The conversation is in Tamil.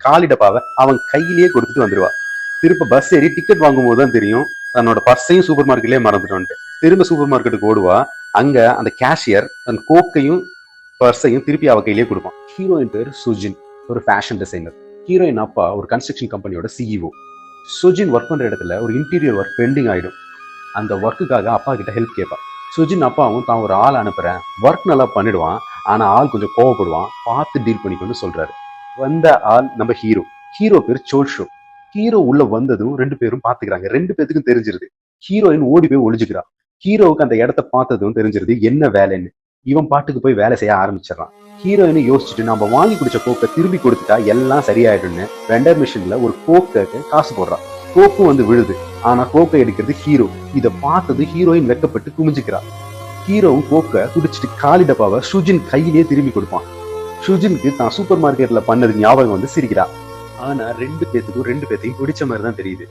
காலி டப்பாவை அவன் கையிலேயே கொடுத்துட்டு வந்துருவா. திரும்ப பஸ் ஏறி டிக்கெட் வாங்கும் போதுதான் தெரியும் தன்னோட பர்ஸையும் சூப்பர் மார்க்கெட்லயே மறந்துட்டோன்ட்டு. திரும்ப சூப்பர் மார்க்கெட்டுக்கு ஓடுவா. அங்க அந்த கேஷியர் தன் கோக்கையும் பர்ஸையும் திருப்பி அவ கையிலேயே கொடுப்பான். ஹீரோயின் பேர் சுஜின், ஒரு ஃபேஷன் டிசைனர். ஹீரோயின் அப்பா ஒரு கன்ஸ்ட்ரக்ஷன் கம்பெனியோட சிஇஓ. சுஜின் ஒர்க் பண்ற இடத்துல ஒரு இன்டீரியர் ஒர்க் பெண்டிங் ஆயிடும். அந்த ஒர்க்குக்காக அப்பா கிட்ட ஹெல்ப் கேட்பான். சுஜின் அப்பாவும் தான் ஒரு ஆள் அனுப்புறேன், ஒர்க் நல்லா பண்ணிடுவான், ஆனா ஆள் கொஞ்சம் கோவப்படுவான், பார்த்து டீல் பண்ணிக்கணும்னு சொல்றாரு. வந்த ஆள் நம்ம ஹீரோ. ஹீரோ பேர் சோல்ஷோ. ஹீரோ உள்ள வந்ததும் 2 பேரும் பாத்துக்கிறாங்க. 2 பேத்துக்கும் தெரிஞ்சிருது. ஹீரோயின் ஓடி போய் ஒளிஞ்சுக்கிறா. ஹீரோவுக்கு அந்த இடத்த பார்த்ததும் தெரிஞ்சிருது என்ன வேலைன்னு. இவன் பாட்டுக்கு போய் வேலை செய்ய ஆரம்பிச்சிடறான். ஹீரோயினை யோசிச்சுட்டு நம்ம வாங்கி குடிச்ச கோக்கை திரும்பி கொடுத்துட்டா எல்லாம் சரியாயிடும்னு வெண்டர் மிஷின்ல ஒரு கோக்கு காசு போடுறான். கோக்கும் வந்து விழுது. ஆனா கோக்கை எடுக்கிறது ஹீரோ. இதை பார்த்தது ஹீரோயின் வெக்கப்பட்டு குமிஞ்சுக்கிறா. ஹீரோவும் கோக்கை குடிச்சிட்டு காலி டப்பாவை சுஜின் கையிலேயே திரும்பி கொடுப்பான். சுஜினுக்கு தான் சூப்பர் மார்க்கெட்ல பண்ணது ஞாபகம் வந்து சிரிக்கிறா. ஆனா 2 பேத்துக்கும் 2 பேத்தையும் பிடிச்ச மாதிரி தான் தெரியுது.